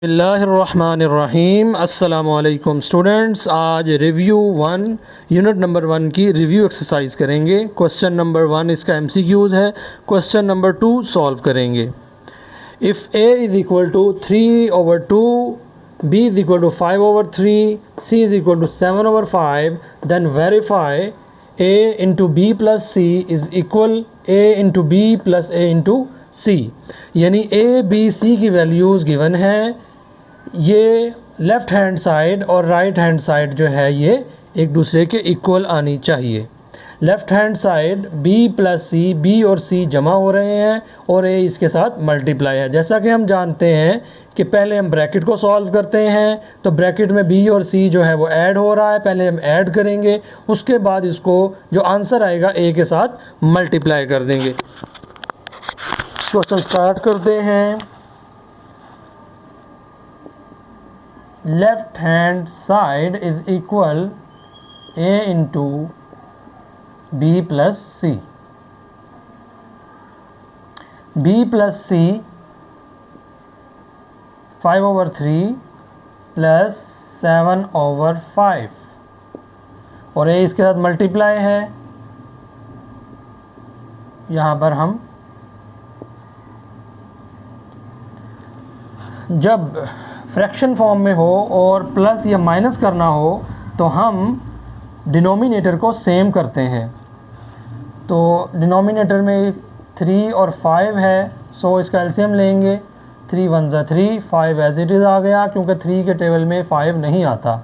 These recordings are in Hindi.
बिस्मिल्लाहिर्रहमानिर्रहीम। अस्सलामुअलैकुम स्टूडेंट्स, आज रिव्यू 1 यूनिट नंबर 1 की रिव्यू एक्सरसाइज करेंगे। क्वेश्चन नंबर 1 इसका एमसीक्यूज़ है। क्वेश्चन नंबर 2 सॉल्व करेंगे। If a is equal to 3/2, b is equal to 5/3, c is equal to 7/5, then verify a into B plus C is equal a into B plus a into C. यानी a b c की वैल्यूज़ गिवन है। ये लेफ़्ट हैंड साइड और राइट हैंड साइड जो है ये एक दूसरे के इक्वल आनी चाहिए। Left hand side b plus C, b और c जमा हो रहे हैं और a इसके साथ मल्टीप्लाई है। जैसा कि हम जानते हैं कि पहले हम ब्रैकेट को सॉल्व करते हैं, तो ब्रैकेट में b और c जो है वो ऐड हो रहा है, पहले हम ऐड करेंगे, उसके बाद इसको जो आंसर आएगा a के साथ मल्टीप्लाई कर देंगे। क्वेश्चन स्टार्ट करते हैं। Left hand side is equal a into B plus C. b plus C 5/3 plus 7/5 और a इसके साथ मल्टीप्लाई है। यहाँ पर हम जब फ्रैक्शन फॉर्म में हो और प्लस या माइनस करना हो तो हम डिनोमिनेटर को सेम करते हैं। तो डिनोमिनेटर में 3 और 5 है, सो इसका एलसीएम लेंगे। 3 1 ज़ा 3, 5 एज इट इज़ आ गया क्योंकि 3 के टेबल में 5 नहीं आता।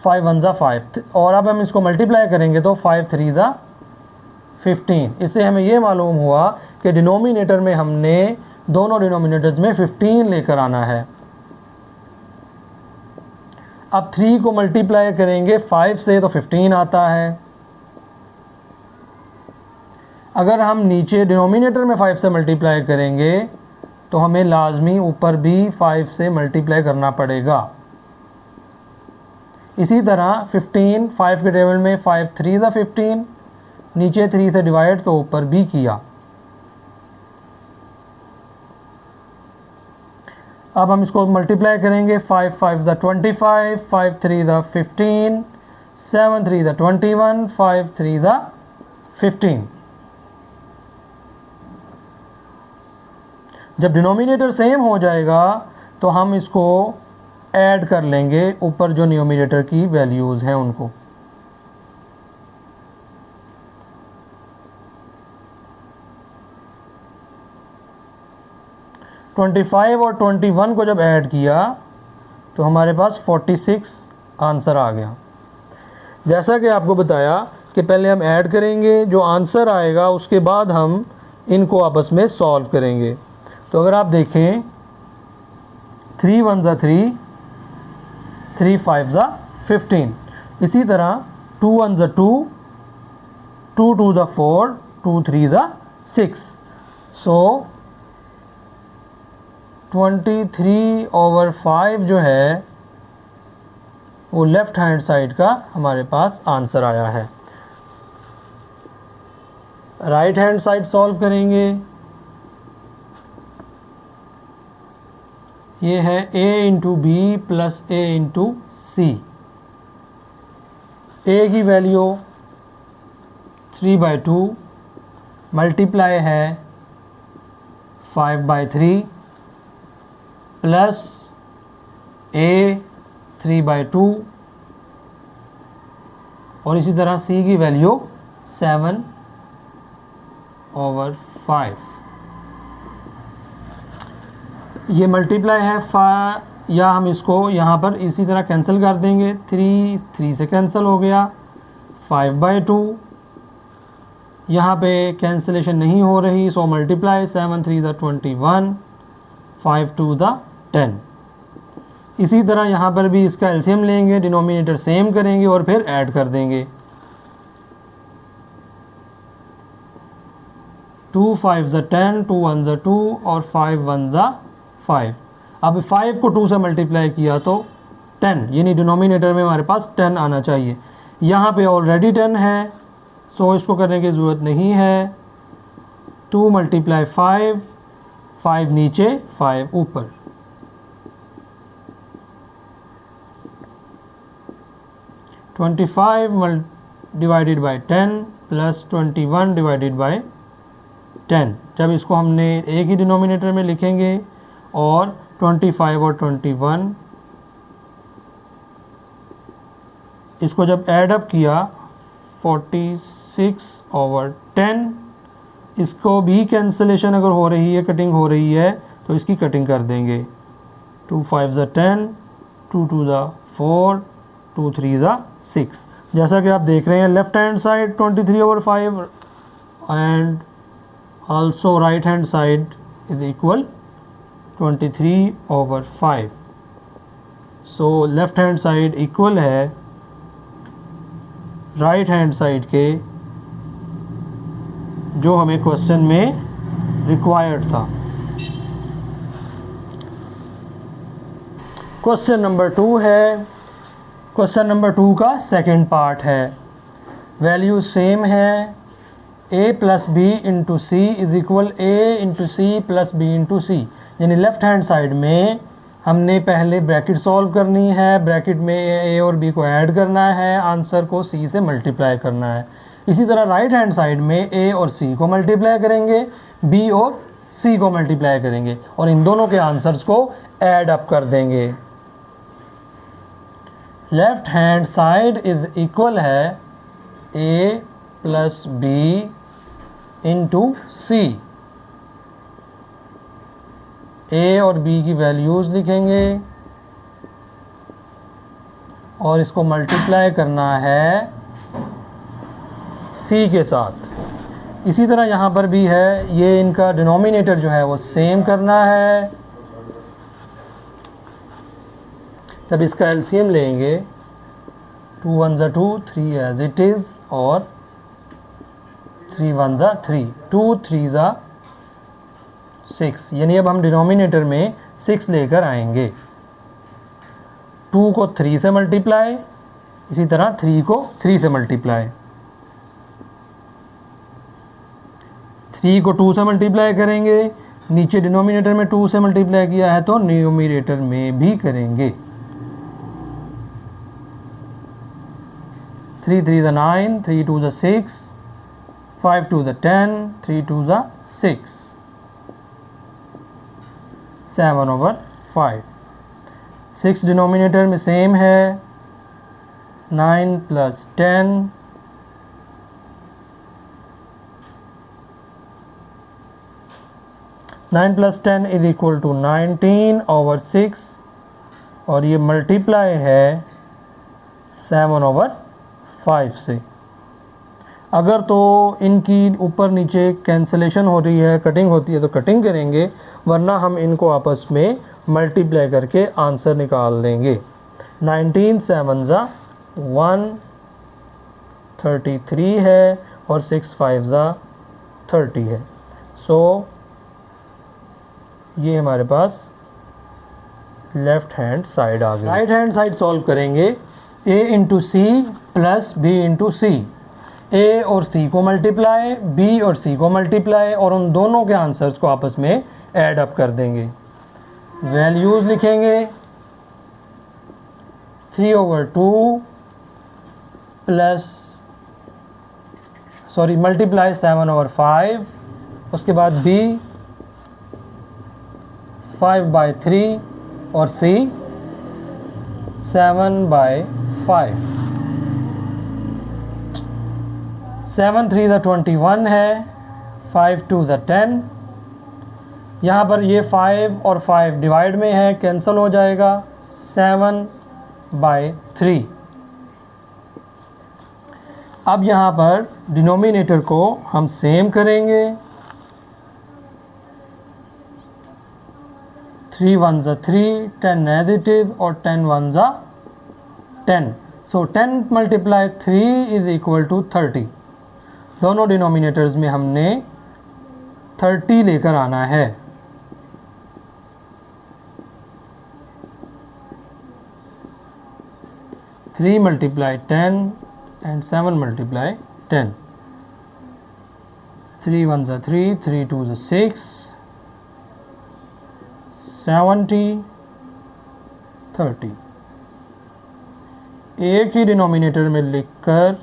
5 1 ज़ा 5 और अब हम इसको मल्टीप्लाई करेंगे तो 5 3 ज़ा 15। इससे हमें ये मालूम हुआ कि डिनोमिनेटर में हमने दोनों डिनोमिनेटर्स में 15 लेकर आना है। अब 3 को मल्टीप्लाई करेंगे 5 से तो 15 आता है। अगर हम नीचे डिनोमिनेटर में 5 से मल्टीप्लाई करेंगे तो हमें लाजमी ऊपर भी 5 से मल्टीप्लाई करना पड़ेगा। इसी तरह 15 5 के टेबल में 5 3 ज़ा 15, नीचे 3 से डिवाइड तो ऊपर भी किया। अब हम इसको मल्टीप्लाई करेंगे। 5 5 ज़ा 25, 5 3 ज़ा 15, 7 3 ज़ा 21, 5 3 ज़ा 15। जब डिनोमिनेटर सेम हो जाएगा तो हम इसको ऐड कर लेंगे ऊपर जो न्यूमरेटर की वैल्यूज़ हैं उनको। ट्वेंटी 25 और 21 को जब ऐड किया तो हमारे पास 46 आंसर आ गया। जैसा कि आपको बताया कि पहले हम ऐड करेंगे, जो आंसर आएगा उसके बाद हम इनको आपस में सॉल्व करेंगे। तो अगर आप देखें 3 1 ज़ा 3, 3 5 ज़ा 15। इसी तरह 2 1 ज़ा 2, 2 2 ज़ा 4, 2 3 ज़ा 6। सो 23/5 जो है वो लेफ़्ट हैंड साइड का हमारे पास आंसर आया है। राइट हैंड साइड सॉल्व करेंगे। ये है a into B plus a into C. a की वैल्यू 3/2 मल्टीप्लाई है 5/3 प्लस a 3/2 और इसी तरह c की वैल्यू 7/5। ये मल्टीप्लाई है या हम इसको यहाँ पर इसी तरह कैंसिल कर देंगे। 3 3 से कैंसिल हो गया। 5/2 यहाँ पे कैंसिलेशन नहीं हो रही, सो मल्टीप्लाई 7 3 ज़ा 21, 5 2 ज़ा 10। इसी तरह यहाँ पर भी इसका एलसीएम लेंगे, डिनोमिनेटर सेम करेंगे और फिर ऐड कर देंगे। 2 5 ज़ा 10, 2 1 ज़ा 2 और 5 1 ज़ा 5। अब 5 को 2 से मल्टीप्लाई किया तो 10, यानी डिनोमिनेटर में हमारे पास 10 आना चाहिए। यहाँ पे ऑलरेडी 10 है, सो इसको करने की ज़रूरत नहीं है। 2 × 5, 5 नीचे 5 ऊपर। 25 divided by 10 plus 21 divided by 10। जब इसको हमने एक ही डिनोमिनेटर में लिखेंगे और 25 और 21 इसको जब ऐड अप किया 46/10, इसको भी कैंसलेशन अगर हो रही है, कटिंग हो रही है तो इसकी कटिंग कर देंगे। 2 5 10, 2 2 4, 2 3 6। जैसा कि आप देख रहे हैं left hand side 23/5 and also right hand side is equal 23/5। So left hand side equal है राइट हैंड साइड के, जो हमें क्वेश्चन में रिक्वायर्ड था। क्वेश्चन नंबर 2 है। क्वेश्चन नंबर 2 का सेकंड पार्ट है। वैल्यू सेम है, a plus B into C is equal a into C plus B into C. यानी लेफ्ट हैंड साइड में हमने पहले ब्रैकेट सॉल्व करनी है, ब्रैकेट में a और b को ऐड करना है, आंसर को c से मल्टीप्लाई करना है। इसी तरह राइट हैंड साइड में a और c को मल्टीप्लाई करेंगे, b और c को मल्टीप्लाई करेंगे और इन दोनों के आंसर्स को ऐड अप कर देंगे। Left hand side is equal है a plus B into C. a और b की वैल्यूज़ लिखेंगे और इसको मल्टीप्लाई करना है c के साथ। इसी तरह यहाँ पर भी है, ये इनका डिनोमिनेटर जो है वो सेम करना है। जब इसका एलसीएम लेंगे 2 1 2, 3 एज इट इज़ और 3 1 3, 2 3 6। यानी अब हम डिनोमिनेटर में 6 लेकर आएंगे। 2 को 3 से मल्टीप्लाई, इसी तरह 3 को 3 से मल्टीप्लाई। 3 को 2 से मल्टीप्लाई करेंगे, नीचे डिनोमिनेटर में 2 से मल्टीप्लाई किया है तो न्यूमरेटर में भी करेंगे। 3 3 9, 3 2 6, 5 2 10, 3 2 6, 7/5। 6 डिनोमिनेटर में सेम है, 9 plus 10, 9 plus 10 is equal to 19/6 और ये मल्टीप्लाई है 7/5 से। अगर तो इनकी ऊपर नीचे कैंसलेशन हो रही है, कटिंग होती है तो कटिंग करेंगे, वरना हम इनको आपस में मल्टीप्लाई करके आंसर निकाल देंगे। 19 7 133 है और 6 5 30 है। सो ये हमारे पास लेफ्ट हैंड साइड आ गई। राइट हैंड साइड सॉल्व करेंगे। a into C plus B into C. a और c को मल्टीप्लाई, b और c को मल्टीप्लाई और उन दोनों के आंसर्स को आपस में ऐड अप कर देंगे। वैल्यूज़ लिखेंगे 3/2 प्लस मल्टीप्लाई 7/5, उसके बाद b 5/3 और c 7/5। 7 3 21 है, 5 2 10। यहाँ पर ये 5 और 5 डिवाइड में है, कैंसिल हो जाएगा। 7/3। अब यहाँ पर डिनोमिनेटर को हम सेम करेंगे। 3 1 3, 10 एज इट इज़ और 10 1 10। सो 10 मल्टीप्लाई 3 इज इक्वल टू 30। दोनों डिनोमिनेटर्स में हमने 30 लेकर आना है। 3 multiply 10 and 7 multiply 10. 3 1s are 3, 3 2s are 6, 70, 30. एक ही डिनोमिनेटर में लिखकर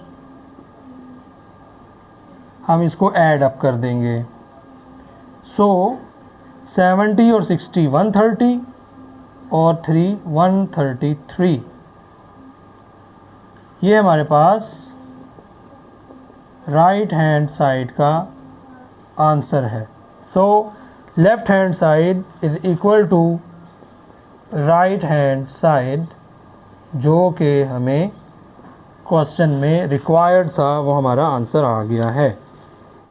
हम इसको ऐड अप कर देंगे। सो 70 और 60 130 और 3 133, ये हमारे पास राइट हैंड साइड का आंसर है। So left hand side is equal to right hand side, जो कि हमें क्वेश्चन में रिक्वायर्ड था, वो हमारा आंसर आ गया है।